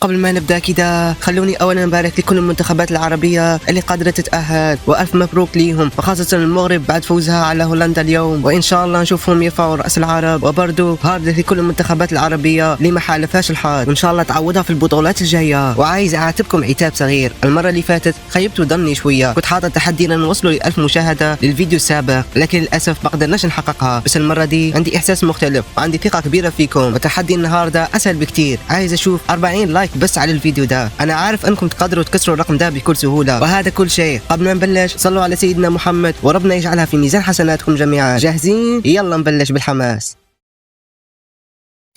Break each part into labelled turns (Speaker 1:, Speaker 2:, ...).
Speaker 1: قبل ما نبدأ كده خلوني أولا نبارك لكل المنتخبات العربية اللي قادرة تتأهل، وألف مبروك ليهم، وخاصة المغرب بعد فوزها على هولندا اليوم، وإن شاء الله نشوفهم يرفعوا رأس العرب. وبرضو هارد لكل المنتخبات العربية اللي ما حالفاش الحظ، وإن شاء الله تعوضها في البطولات الجاية. وعايز أعاتبكم عتاب صغير، المرة اللي فاتت خيبتوا ظني شوية، كنت حاطط تحدي نوصلوا ل1000 مشاهدة للفيديو السابق، لكن للأسف ما قدرناش نحققها. بس المرة دي عندي إحساس مختلف وعندي ثقة كبيرة فيكم، وتحدي النهاردة أسهل بكتير. عايز أشوف 40 لايك بس على الفيديو ده. أنا عارف أنكم تقدروا تكسروا الرقم ده بكل سهولة، وهذا كل شيء. قبل ما نبلش صلوا على سيدنا محمد وربنا يجعلها في ميزان حسناتكم جميعا. جاهزين؟ يلا نبلش بالحماس.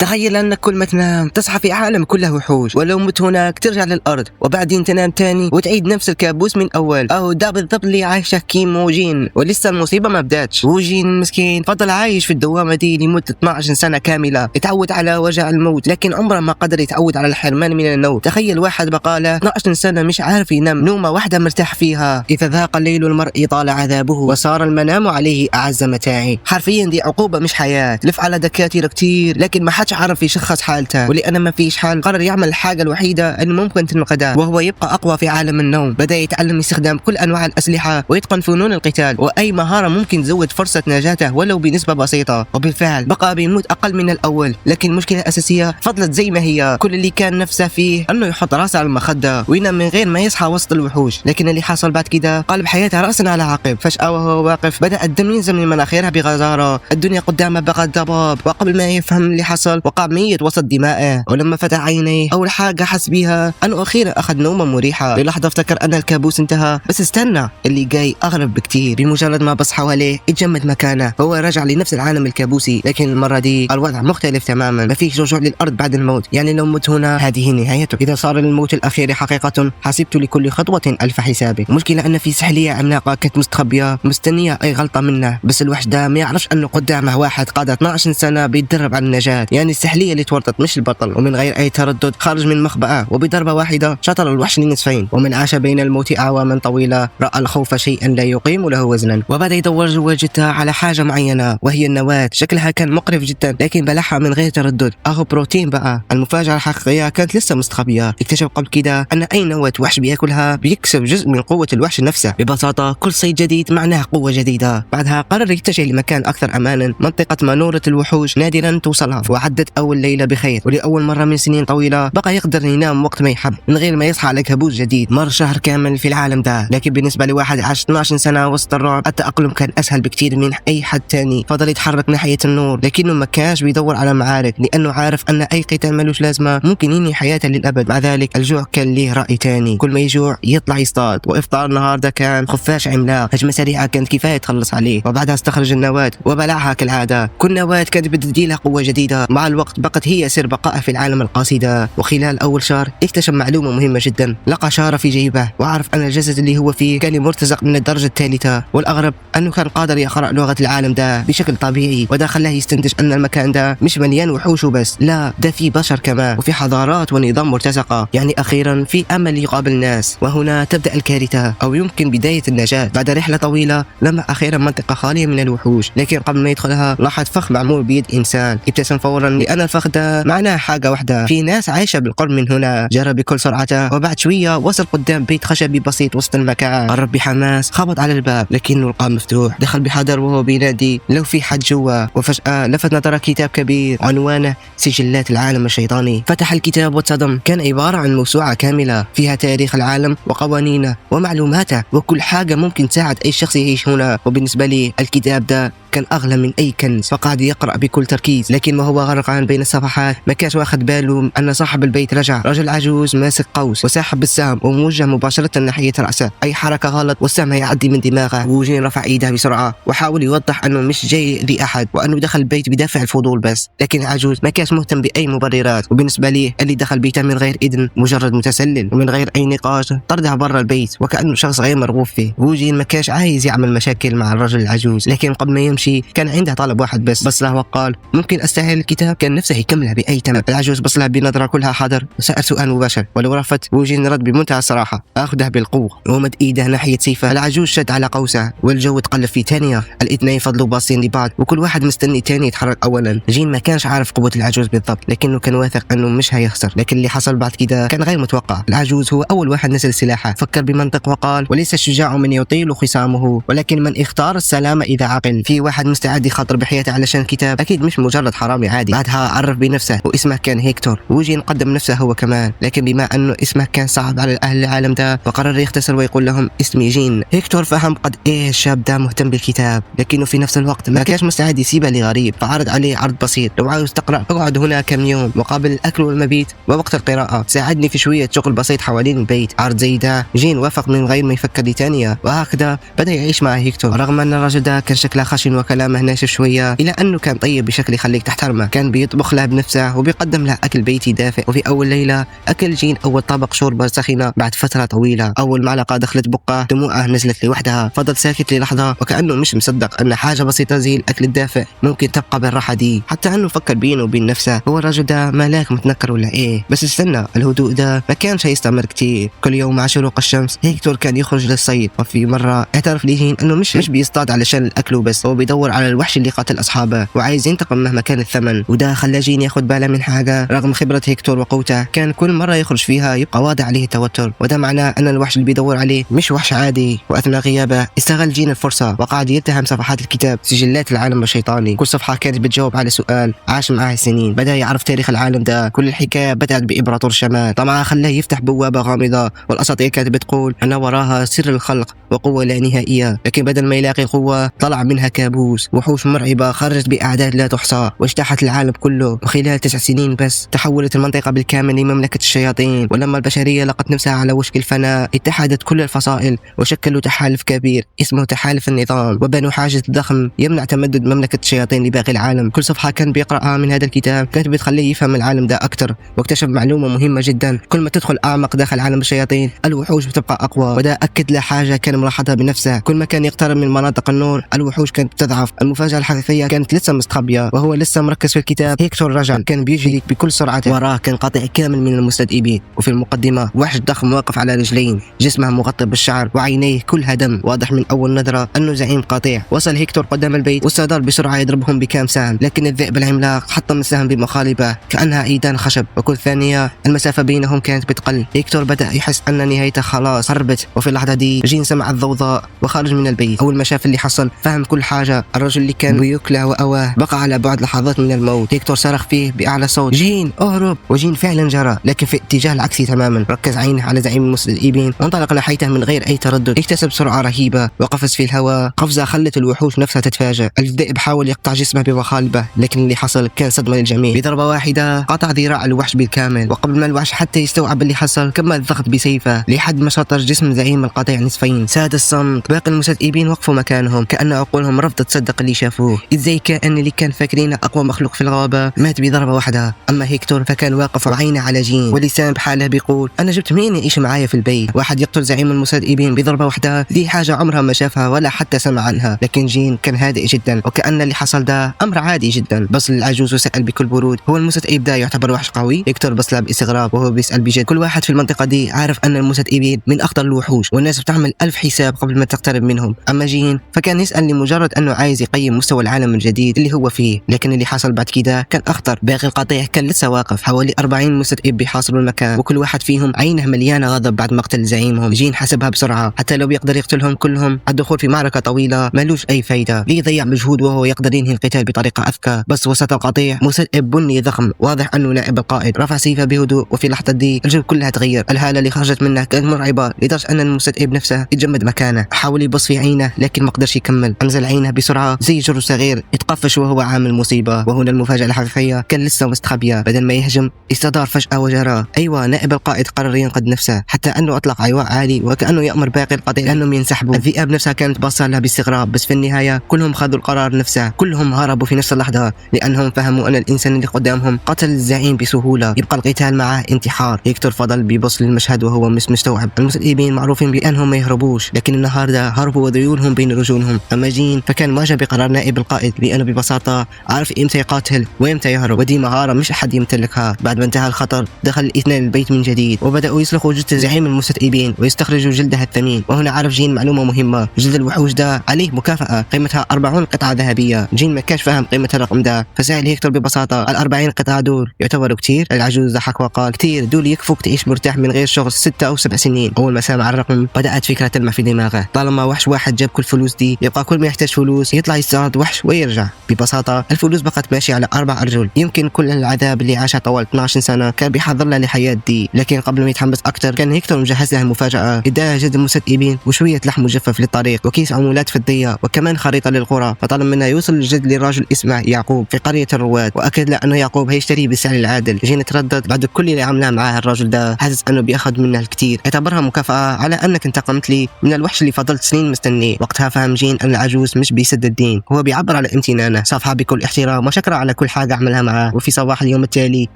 Speaker 1: تخيل أنك كل ما تنام تصحى في عالم كله وحوش، ولو مت هناك ترجع للأرض وبعدين تنام تاني وتعيد نفس الكابوس من أول. أو ده بالضبط اللي عايشه كيم وجين، ولسه المصيبة ما بداتش. وجين مسكين فضل عايش في الدوامة دي لمدة 12 سنة كاملة، اتعود على وجع الموت لكن عمره ما قدر يتعود على الحرمان من النوم. تخيل واحد بقاله 12 سنة مش عارف ينام نومة واحدة مرتاح فيها. إذا ذاق الليل المرء طال عذابه وصار المنام عليه أعز متاعي. حرفيا دي عقوبة مش حياة. لف على دكاترة كتير لكن ما حدش عرف يشخص حالته، ولأنه ما فيش حل قرر يعمل الحاجة الوحيدة اللي ممكن تنقذه، وهو يبقى أقوى في عالم النوم. بدأ يتعلم استخدام كل أنواع الأسلحة ويتقن فنون القتال، وأي مهارة ممكن تزود فرصة نجاته ولو بنسبة بسيطة. وبالفعل بقى بيموت أقل من الأول، لكن المشكلة الأساسية فضلت زي ما هي. كل اللي كان نفسه فيه أنه يحط راسه على المخدة وينام من غير ما يصحى وسط الوحوش. لكن اللي حصل بعد كده قلب حياته رأسا على عقب. فجأة وهو واقف بدأ الدم ينزل من مناخيرها بغزارة، الدنيا قدامه بقت ضباب، وقبل ما يفهم اللي حصل وقع ميت وسط دمائه. ولما فتح عينيه أول حاجة حس بيها أنه أخيرا أخذ نومة مريحة. للحظة افتكر أن الكابوس انتهى، بس استنى، اللي جاي أغرب بكتير. بمجرد ما بص حواليه اتجمد مكانه، هو رجع لنفس العالم الكابوسي، لكن المرة دي الوضع مختلف تماما. ما فيش رجوع للأرض بعد الموت، يعني لو مت هنا هذه نهايته. إذا صار الموت الأخير حقيقة حسبت لكل خطوة ألف حساب. المشكلة أن في سحلية عملاقة كانت مستخبية مستنية أي غلطة منه، بس الوحش ده ما يعرفش أنه قدامه واحد قضى 12 سنة بيتدرب على النجاة. يعني السحلية اللي تورطت مش البطل. ومن غير أي تردد خرج من مخبأه، وبضربة واحدة شطر الوحش لنصفين. ومن عاش بين الموت أعواما طويلة رأى الخوف شيئا لا يقيم له وزنا، وبدأ يدور جوا جثته على حاجة معينة وهي النواة. شكلها كان مقرف جدا لكن بلعها من غير تردد. أهو بروتين بقى. المفاجأة الحقيقية كانت لسه مستخبية. اكتشف قبل كده أن أي نواة وحش بياكلها بيكسب جزء من قوة الوحش نفسه. ببساطة كل صيد جديد معناه قوة جديدة. بعدها قرر يتجه لمكان أكثر أمانا، منطقة مانورة الوحوش، نادرا توصلها. وعدت أول ليلة بخير، ولأول مرة من سنين طويلة بقى يقدر ينام وقت ما يحب من غير ما يصحى على كابوس جديد. مر شهر كامل في العالم ده، لكن بالنسبة لواحد عاش 12 سنة وسط الرعب التأقلم كان أسهل بكتير من أي حد تاني. فضل يتحرك ناحية النور لكنه ما كانش بيدور على معارك، لأنه عارف أن أي قتال ملوش لازمة ممكن ينهي حياته للأبد. مع ذلك الجوع كان ليه رأي تاني، كل ما يجوع يطلع يصطاد. وإفطار النهار ده كان خفاش عملاق، هجمة سريعة كانت كفاية تخلص عليه. وبعدها استخرج النواة وبلعها كالعادة. كل نواة كانت بتديلها قوة جديدة. مع الوقت بقت هي سر بقائها في العالم القاسي ده. وخلال أول شهر اكتشف معلومة مهمة جدا، لقى شارة في جيبه وعرف أن الجسد اللي هو فيه كان مرتزق من الدرجة الثالثة. والأغرب أنه كان قادر يقرأ لغة العالم ده بشكل طبيعي، وده خلاه يستنتج أن المكان ده مش مليان وحوش وبس، لا ده في بشر كمان، وفي حضارات ونظام مرتزقة. يعني أخيرا في أمل يقابل ناس. وهنا تبدأ الكارثة، أو يمكن بداية النجاة. بعد رحلة طويلة لمح أخيرا منطقة خالية من الوحوش، لكن قبل ما يدخلها لاحظ فخ معمول بيد إنسان. ابتسم فورا لأن الفخ ده معناه حاجة واحدة، في ناس عايشة بالقرب من هنا. جرى بكل سرعته، وبعد شوية وصل قدام بيت خشبي بسيط وسط المكان. قرب بحماس، خبط على الباب لكنه لقاه مفتوح. دخل بحذر وهو بينادي لو في حد جوا، وفجأة لفت نظره كتاب كبير عنوانه سجلات العالم الشيطاني. فتح الكتاب واتصدم، كان عبارة عن موسوعة كاملة فيها تاريخ العالم وقوانينه ومعلوماته وكل حاجة ممكن تساعد أي شخص يعيش هنا. وبالنسبة لي الكتاب ده كان أغلى من أي كنز، فقعد يقرأ بكل تركيز. لكن وهو غرقان بين الصفحات ما كانش واخد باله أن صاحب البيت رجع، رجل عجوز ماسك قوس وساحب بالسهم وموجه مباشرة ناحية رأسه. أي حركة غلط والسهم يعدي من دماغه. وجين رفع إيده بسرعة وحاول يوضح أنه مش جاي يأذي أحد، وأنه دخل البيت بدافع الفضول بس. لكن العجوز ما كانش مهتم بأي مبررات، وبالنسبة ليه اللي دخل بيته من غير إذن مجرد متسلل، ومن غير أي نقاش طردها برا البيت وكأنه شخص غير مرغوب فيه. وجين ما كانش عايز يعمل مشاكل مع الرجل العجوز، لكن قبل ما يمشي كان عنده طلب واحد بس له وقال ممكن أستاهل الكتاب. الكتاب كان نفسه يكملها بأي ثمن. العجوز بصلها بنظرة كلها حاضر وسأل سؤال مباشر، ولو رفضت ووجين رد بمنتهى الصراحة: أخذها بالقوة. ومد إيده ناحية سيفه. العجوز شد على قوسه والجو تقلب في ثانية. الاثنين فضلوا باصين لبعض وكل واحد مستني الثاني يتحرك أولا. جين ما كانش عارف قوة العجوز بالضبط، لكنه كان واثق أنه مش هيخسر. لكن اللي حصل بعد كده كان غير متوقع. العجوز هو أول واحد نزل سلاحه، فكر بمنطق وقال: وليس الشجاع من يطيل خصامه، ولكن من اختار السلام إذا عقل. في واحد مستعد يخاطر بحياته علشان الكتاب، أكيد مش مجرد حرامي عادي. بعدها عرف بنفسه واسمه كان هيكتور. وجين قدم نفسه هو كمان، لكن بما أنه اسمه كان صعب على أهل العالم ده فقرر يختصر ويقول لهم: اسمي جين. هيكتور فهم قد إيه الشاب ده مهتم بالكتاب، لكنه في نفس الوقت ما كانش مستعد يسيبه لغريب، فعرض عليه عرض بسيط: لو عاوز تقرأ اقعد هنا كم يوم مقابل الأكل والمبيت ووقت القراءة، ساعدني في شوية شغل بسيط حوالين البيت. عرض زي ده جين وافق من غير ما يفكر لثانية، وهكذا بدأ يعيش مع هيكتور. رغم أن الرجل ده كان شكله خشن وكلامه ناشف شوية، إلا أنه كان طيب بشكل يخليك تحترمه. كان بيطبخ له بنفسه وبيقدم له أكل بيتي دافئ. وفي أول ليلة أكل جين أول طبق شوربة سخنة بعد فترة طويلة. أول معلقة دخلت بقه دموعه نزلت لوحدها. فضل ساكت للحظة وكأنه مش مصدق أن حاجة بسيطة زي الأكل الدافئ ممكن تبقى بالراحة دي. حتى أنه فكر بينه وبين نفسه: هو الرجل ده ملاك متنكر ولا إيه؟ بس استنى، الهدوء ده ما كانش هيستمر كتير. كل يوم مع شروق الشمس هيكتور كان يخرج للصيد. وفي مرة اعترف لجين أنه مش بيصطاد علشان الأكل وبس، هو بيدور على الوحش اللي قتل أصحابه وعايز ينتقم مهما كان الثمن. وده خلى جين ياخد باله من حاجة: رغم خبرة هيكتور وقوته كان كل مرة يخرج فيها يبقى واضح عليه توتر، وده معناه أن الوحش اللي بيدور عليه مش وحش عادي. وأثناء غيابه استغل جين الفرصة وقعد يتهم صفحات الكتاب سجلات العالم الشيطاني. كل صفحة كانت بتجاوب على سؤال عاش معاه سنين. بدأ يعرف تاريخ العالم ده. كل الحكاية بدأت بإمبراطور شمال طمعه خلاه يفتح بوابة غامضة، والأساطير كانت بتقول أن وراها سر الخلق وقوة لا نهائية. لكن بدل ما يلاقي قوة طلع منها كابوس. وحوش مرعبة خرجت بأعداد لا تحصى واجتاحت العالم كله. وخلال 9 سنين بس تحولت المنطقة بالكامل لمملكة الشياطين. ولما البشرية لقت نفسها على وشك الفناء اتحدت كل الفصائل وشكلوا تحالف كبير اسمه تحالف النظام، وبنوا حاجز ضخم يمنع تمدد مملكة الشياطين لباقي العالم. كل صفحة كان بيقرأها من هذا الكتاب كانت بتخليه يفهم العالم ده أكتر، واكتشف معلومة مهمة جدا: كل ما تدخل أعمق داخل عالم الشياطين الوحوش بتبقى أقوى. وده أكد له حاجة كان ملاحظها بنفسه: كل ما كان يقترب من مناطق النور الوحوش كانت بتضعف. المفاجأة الحقيقية كانت لسه مستخبية وهو لسه مركز في الكتاب. هيكتور رجل كان بيجري بكل سرعته، وراه كان قطيع كامل من المستذئبين، وفي المقدمة وحش ضخم واقف على رجلين، جسمه مغطى بالشعر وعينيه كلها دم، واضح من أول نظرة أنه زعيم قاطع. وصل هيكتور قدام البيت واستدار بسرعة يضربهم بكام سهم، لكن الذئب العملاق حطم السهم بمخالبه كأنها أيدان خشب، وكل ثانية المسافة بينهم كانت بتقل. هيكتور بدأ يحس أن نهايته خلاص قربت. وفي اللحظة دي جين سمع الضوضاء وخرج من البيت. أول ما شاف اللي حصل فهم كل حاجة. الرجل اللي كان بيكله وأواه بقى على بعد لحظات من الموت. هيكتور صرخ فيه بأعلى صوت: جين اهرب! وجين فعلا جرى، لكن في اتجاه العكسي تماما. ركز عينه على زعيم المستذئبين وانطلق ناحيته من غير أي تردد. اكتسب سرعة رهيبة وقفز في الهواء، قفزة خلت الوحوش نفسها تتفاجأ. الذئب حاول يقطع جسمه بمخالبه، لكن اللي حصل كان صدمة للجميع. بضربة واحدة قطع ذراع الوحش بالكامل، وقبل ما الوحش حتى يستوعب اللي حصل كمل الضغط بسيفه لحد ما شطر جسم زعيم القطيع نصفين. ساد الصمت. باقي المستذئبين وقفوا مكانهم كأن عقولهم رفضت تصدق اللي شافوه. ازاي كأن اللي كان فاكرينه أقوى مخلوق في الغابة مات بضربة واحدة. أما هيكتور فكان واقف وعينه على جين ولسان بحاله بيقول: أنا جبت مين يعيش معايا في البيت؟ واحد يقتل زعيم المستذئبين بضربة واحدة، دي حاجة عمرها ما شافها ولا حتى سمع عنها. لكن جين كان هادئ جدا وكأن اللي حصل ده أمر عادي جدا. بص للعجوز وسأل بكل برود: هو المستذئب ده يعتبر وحش قوي؟ هيكتور بص له باستغراب وهو بيسأل بجد. كل واحد في المنطقة دي عارف أن المستذئبين من أخطر الوحوش والناس بتعمل 1000 حساب قبل ما تقترب منهم. أما جين فكان يسأل لمجرد أنه عايز يقيم مستوى العالم الجديد اللي هو فيه. لكن اللي حصل بعد كده كان أخطر. باقي القطيع كان لسه واقف، حوالي 40 مستذئب بيحاصروا المكان وكل واحد فيهم عينه مليانة غضب بعد مقتل زعيمهم. جين حسبها بسرعة، حتى لو بيقدر يقتلهم كلهم الدخول في معركة طويلة مالوش أي فايدة. بيضيع مجهود وهو يقدر ينهي القتال بطريقة أذكى. بس وسط القطيع مستذئب بني ضخم واضح أنه نائب القائد رفع سيفه بهدوء، وفي اللحظة دي الجو كلها تغير. الهالة اللي خرجت منه كانت مرعبة لدرجة أن المستذئب نفسه يتجمد مكانه. حاول يبص في عينه لكن ما قدرش يكمل. أنزل عينه بسرعة زي جرو صغير اتقفش وهو عامل مصيبة. وهنا المفاجأة الحقيقية كان لسه مستخبية. بدل ما يهجم استدار فجأة وجرى. أيوة، نائب القائد قرر ينقذ نفسه حتى أنه أطلق عواء عالي وكأنه يأمر باقي القطيع أنهم ينسحبوا. الذئاب نفسها كانت باصة لها باستغراب، بس في النهاية كلهم خذوا القرار نفسه. كلهم هربوا في نفس اللحظة لأنهم فهموا أن الإنسان اللي قدامهم قتل الزعيم بسهولة. يبقى القتال معه انتحار. هيكتور فضل بيبص للمشهد وهو مش مستوعب. المستذئبين معروفين بأنهم ما يهربوش، لكن النهارده هربوا وذيولهم بين رجولهم. أما جين فكان معجب بقرار نائب القائد لأنه ببساطة عارف إمتى يقاتل يسهل وإمتى يهرب، ودي مهارة مش أحد يمتلكها. بعد ما انتهى الخطر دخل الاثنين البيت من جديد وبدأوا يسلخوا جثة زعيم المستذئبين ويستخرجوا جلدها الثمين. وهنا عرف جين معلومة مهمة، جلد الوحوش ده عليه مكافأة قيمتها 40 قطعة ذهبية. جين ما كانش فاهم قيمة الرقم ده، فسأل هيكتور ببساطة ال40 قطعة دول يعتبروا كتير؟ العجوز ضحك وقال كتير، دول يكفوك تعيش مرتاح من غير شغل 6 أو 7 سنين. أول ما سمع الرقم بدأت فكرة تلمع في دماغه، طالما وحش واحد جاب كل فلوس دي يبقى كل ما يحتاج فلوس يطلع يصطاد وحش ويرجع. ببساطة الفلوس بقت ماشية على 4 أرجل. يمكن كل العذاب اللي عاشها طوال 12 سنة كان بيحضر لها لحياة دي، لكن قبل ما يتحمس أكتر كان هيكتور مجهز لها المفاجأة، اداها جلد المستذئبين وشوية لحم مجفف للطريق وكيس عمولات فضية وكمان خريطة للقرى. فطلب منها يوصل الجلد لراجل اسمه يعقوب في قرية الرواد، وأكد له أنه يعقوب هيشتريه بالسعر العادل. جين تردد بعد كل اللي عملها معاه الراجل ده، حاسس أنه بياخذ منها الكثير، اعتبرها مكافأة على أنك انتقمت لي من الوحش اللي فضلت سنين مستنيه. وقتها فهم جين أن العجوز مش بيسد الدين، هو بيعبر على امتنانه، صافها بكل احترام وشكره على كل حاجة عملها معاه. وفي صباح اليوم التالي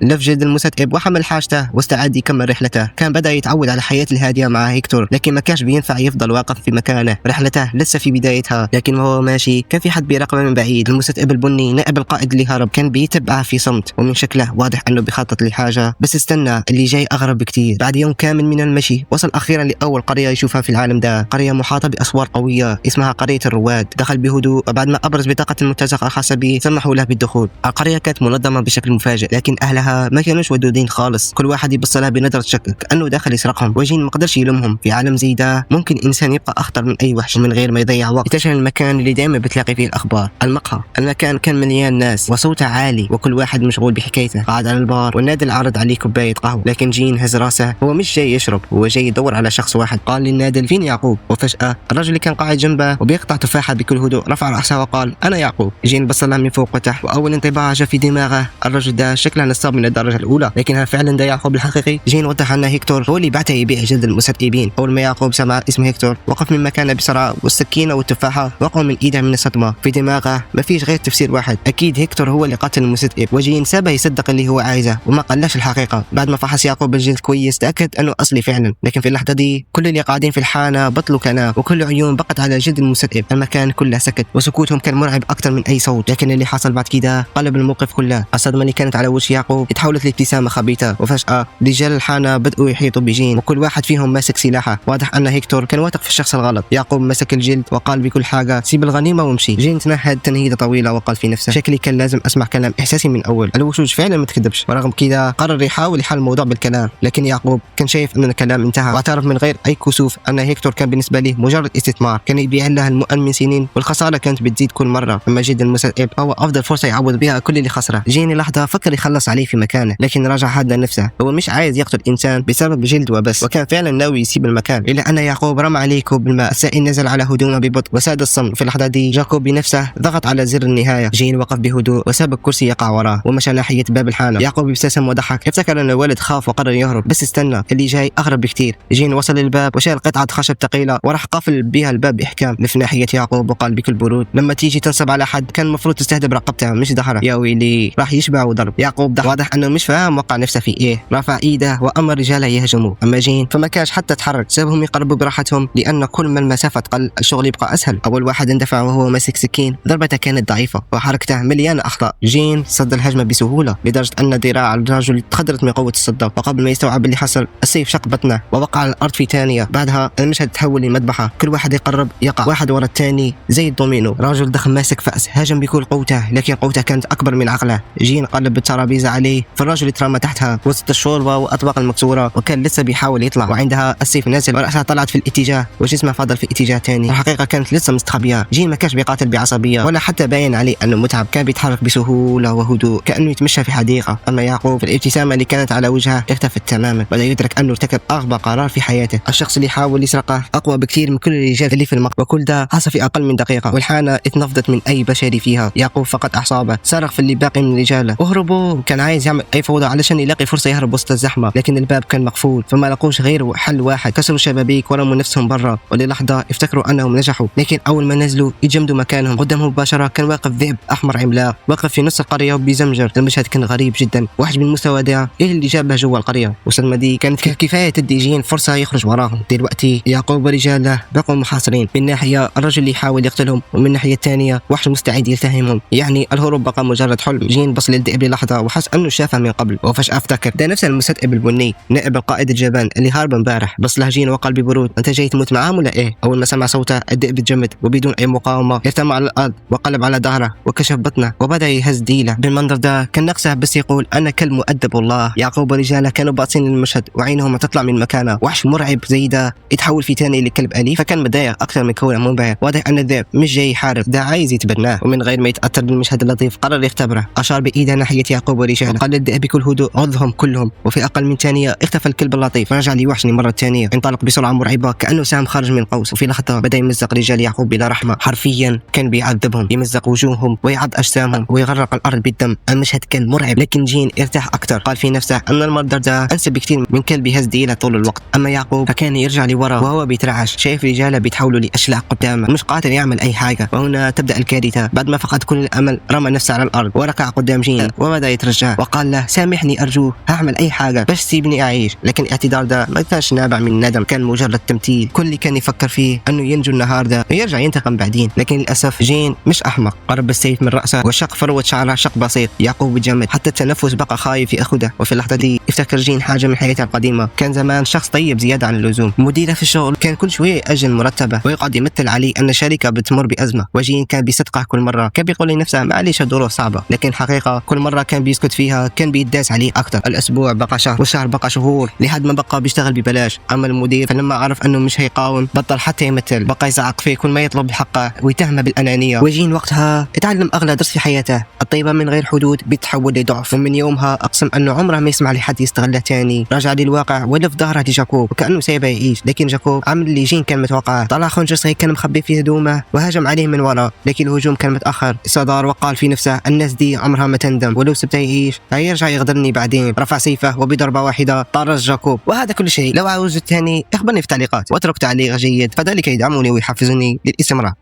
Speaker 1: لف جلد المستذئب وحمل حاجته واستعد يكمل رحلته. كان بدأ يتعود على الحياة الهادية مع هيكتور، لكن ما كانش بينفع يفضل واقف في مكانه، رحلته لسه في بدايتها. لكن وهو ماشي كان في حد بيراقبه من بعيد. المستذئب البني نائب القائد اللي هرب كان بيتبعه في صمت، ومن شكله واضح انه بيخطط لحاجه. بس استنى، اللي جاي اغرب بكتير. بعد يوم كامل من المشي وصل اخيرا لاول قريه يشوفها في العالم ده، قريه محاطه باسوار قويه اسمها قريه الرواد. دخل بهدوء، وبعد ما ابرز بطاقه المرتزقه الخاصه به سمحوا له بالدخول. القريه كانت منظمه بشكل مفاجئ، لكن اهلها ما كانوش ودودين خالص، كل واحد يبص لها بنظره شك كانه داخل يسرقهم. وجين ما قدرش يلومهم، في عالم زي ده ممكن انسان يبقى اخطر من اي وحش. من غير ما يضيع وقت اكتشف المكان اللي دايما بتلاقي فيه الاخبار، المقهى. المكان كان مليان ناس وصوته عالي وكل واحد مشغول بحكايته. قعد على البار والنادل عرض عليه كوبايه قهوه، لكن جين هز راسه، هو مش جاي يشرب، هو جاي يدور على شخص واحد. قال للنادل فين يعقوب؟ وفجاه الرجل اللي كان قاعد جنبه وبيقطع تفاحه بكل هدوء رفع راسه وقال انا يعقوب. جين بص له من فوق وتحت، واول انطباع جاء في دماغه الرجل ده شكله نصاب من الدرجه الاولى، لكن هل فعلا ده يعقوب الحقيقي؟ جين وضح ان هيكتور هو اللي بعته يبيع جلد المستذئبين. اول ما يعقوب سمع اسم هيكتور وقف من مكانه بسرعه، والسكينه والتفاحه وقعوا من ايده من الصدمه. في دماغه ما فيش غير تفسير واحد، اكيد هيكتور هو اللي قتل المستذئب. وجين سابه يصدق اللي هو عايزه وما قالش الحقيقه. بعد ما فحص يعقوب الجلد كويس تاكد انه اصلي فعلا، لكن في اللحظه دي كل اللي قاعدين في الحانه بطلوا كلام وكل عيون بقت على جلد المستذئب. المكان كله سكت وسكوتهم كان مرعب اكثر من اي صوت. لكن اللي حصل بعد كده قلب الموقف كله. الصدمه اللي كانت على وجه يعقوب اتحولت لابتسامه خبيثه، وفجاه رجال الحانه بدأوا يحيطوا بجين وكل واحد فيهم ماسك سلاحه. واضح ان هيكتور كان واثق في الشخص الغلط. يعقوب مسك الجلد وقال بكل حاجه سيب الغنيمه وامشي. جين تنهد تنهيده طويله وقال في نفسه شكلي كان لازم اسمع كلام احساسي من اول، الوشوش فعلا ما تكذبش. ورغم كده قرر يحاول يحل الموضوع بالكلام، لكن يعقوب كان شايف ان الكلام انتهى، واعترف من غير اي كسوف ان هيكتور كان بالنسبه له مجرد استثمار، كان يبيع له المؤن من سنين والخساره كانت بتزيد كل مره. اما جلد المستذئب هو افضل فرصه يعوض بها كل اللي خسره. جين لحظه فكر يخلص عليه في مكانه، لكن رجع هدى نفسه، هو مش عايز يقتل انسان بسبب جلد وبس، وكان فعلا ناوي يسيب المكان. الا ان يعقوب رمى عليه كوب بالماء، السائل نزل على هدومه ببطء وساد الصمت. في اللحظه دي جاكوب بنفسه ضغط على زر النهايه. جين وقف بهدوء وساب الكرسي يقع وراه ومشى ناحيه باب الحانه. يعقوب ابتسم وضحك، افتكر ان الولد خاف وقرر يهرب، بس استنى اللي جاي اغرب بكثير. جين وصل للباب وشال قطعه خشب ثقيله وراح قافل بها الباب باحكام. لف ناحيه يعقوب وقال بكل برود لما تيجي تنصب على حد كان المفروض تستهدف رقبته مش ظهره. يا ويلي راح يشبع وضرب. يعقوب ضحك، واضح انه مش فاهم وقع نفسه في ايه. رفع ايده وامر رجاله يهجموه. اما جين فما كانش حتى تحرك، سابهم يقربوا براحتهم، لان كل ما المسافه تقل الشغل يبقى اسهل. اول واحد اندفع وهو ماسك سكين، ضربته كانت ضعيفه وحركته مليانه اخطاء. جين صد الهجمه بسهوله لدرجه ان ذراع الرجل تخدرت من قوه الصدة، وقبل ما يستوعب اللي حصل السيف شق بطنه ووقع على الارض في ثانيه. بعدها المشهد تحول لمذبحه، كل واحد يقرب يقع واحد ورا الثاني زي الدومينو. راجل ضخم ماسك فأس هاجم بكل قوته، لكن قوته كانت اكبر من عقله. جين قلب بالترابيزه عليه، فالرجل اترمى تحتها وسط الشوربه واطباق المكسوره، وكان لسه بيحاول يطلع، وعندها السيف نازل وراسها طلعت في الاتجاه وجسمه فضل في اتجاه ثاني. الحقيقه كانت لسه مستخبيه. جين ما كانش بيقاتل بعصبيه ولا حتى باين عليه انه متعب، كان بيتحرك بسهوله وهدوء كانه يتمشى في حديقه. اما يعقوب الابتسامه اللي كانت على وجهه اختفت تماما، بدا يدرك انه ارتكب اغبى قرار في حياته. الشخص اللي حاول يسرقه اقوى بكثير من كل الرجال اللي في المقهى، وكل ده حصل في اقل من دقيقه، والحانه اتنفضت من اي بشري فيها. يعقوب فقد اعصابه، صرخ في اللي باقي من رجاله اهربوا. كان عايز يعمل اي فوضى علشان يلاقي فرصه يهرب وسط الزحمه، لكن الباب كان مقفول، فما لقوش غير حل واحد، كسروا الشبابيك ورموا نفسهم برا. وللحظه افتكروا انهم نجحوا، لكن اول ما نزلوا يتجمدوا مكانهم. قدامهم مباشره كان واقف ذئب احمر عملاق واقف في نص القريه وبيزمجر. المشهد كان غريب جدا، واحد من المستوى ده ايه اللي جابه جوا القريه؟ والصدمه دي كانت كفايه تدي جين فرصه يخرج وراهم. دلوقتي يعقوب ورجاله بقوا محاصرين، من ناحيه الرجل اللي يحاول يقتلهم، ومن الناحيه الثانيه وحش مستعد يلتهمهم. يعني الهروب بقى مجرد حلم. جين بص للذئب للحظة وحس أنه شافه من قبل، وفجأة افتكر ده نفس المستذئب البني نائب القائد الجبان اللي هارب امبارح. بص له جين وقال ببرود: أنت جاي تموت معاهم ولا إيه؟ أول ما سمع صوته الذئب تجمد وبدون أي مقاومة ارتمى على الأرض وقلب على ظهره وكشف بطنه وبدأ يهز ديله. بالمنظر ده كان نقصه بس يقول: أنا كلب مؤدب والله. يعقوب ورجاله كانوا باصين للمشهد وعينهم تطلع من مكانه. وحش مرعب زي ده يتحول في ثاني لكلب أليف، فكان متضايق أكثر من كونه منبهر. واضح أن الذئب مش جاي يحارب، ده عايز يتبناه. ومن غير ما يتأثر بالمشهد اللطيف قرر يختبره. أشار بإيده ناحية يعقوب ورجاله وقال للذئب بكل هدوء: غضهم كلهم. وفي أقل من ثانية اختفى الكلب اللطيف ورجع ليوحشني مرة ثانية. انطلق بسرعة مرعبة كأنه سهم خارج من قوس. وفي لحظة بدأ يمزق رجال يعقوب بلا رحمة، حرفيا كان بيعذبهم، يمزق وجوههم ويعض أجسامهم ويغرق الأرض بالدم. المشهد كان مرعب، لكن جين ارتاح أكثر. قال في نفسه أن المنظر ده أنسب بكثير من كلب يهز ديله طول الوقت. أما يعقوب فكان يرجع لورا وهو بيترعش، شايف رجاله بيتحولوا لأشلاء قدامه، مش قادر يعمل أي حاجة. وهنا تبدأ الكارثة. بعد ما فقد كل الأمل رمى نفسه على الأرض وركع قدام جين وبدأ يترجاه وقال له: سامحني أرجوك، هعمل أي حاجة بس سيبني أعيش. لكن الاعتذار ده ما كانش نابع من ندم، كان مجرد تمثيل. كل اللي كان يفكر فيه أنه ينجو النهار ده ويرجع ينتقم بعدين. لكن للأسف جين مش أحمق، قرب السيف من رأسه وشق فروة شعره شق بسيط. يعقوب بيتجمد، حتى التنفس بقى خايف يأخذه. وفي اللحظة دي افتكر جين حاجة من حياته القديمة. كان زمان شخص طيب زيادة عن اللزوم، مديره في الشغل كان كل شوية يأجل مرتبه ويقعد يمثل عليه أن الشركة بتمر بأزمة. وجين كان بيصدقه كل مرة، كان بيقول لنفسه معليش الظروف صعبة. لكن حقيقة كل مرة كان بيسكت فيها كان بيداس عليه أكثر. الأسبوع بقى شهر والشهر بقى شهور لحد ما بقى بيشتغل ببلاش. أما المدير فلما عرف أنه مش هيقاوم بطل حتى يمثل، بقى يزعق فيه كل ما يطلب حقه ويتهمه بالأنانية. وجين وقتها اتعلم أغلى درس في حياته: الطيبة من غير حدود بتحول لضعف. ومن يومها أقسم أنه عمره ما يسمع لحد يستغله تاني. رجع للواقع ولف ظهره لجاكوب وكأنه سايبه يعيش. لكن جاكوب عمل اللي جين كان متوقعه، طلع خنجر صغير كان مخبي في هدومه وهجم عليه من وراء. لكن الهجوم كان متأخر. صدر وقال في نفسه: الناس دي عمرها ما تندم، ولو سبته يعيش هيرجع يغدرني بعدين. رفع سيفه وبضربة واحدة طرز جاكوب. وهذا كل شيء. لو عاوز الثاني اخبرني في التعليقات واترك تعليق جيد، فذلك يدعمني ويحفزني للاستمرار.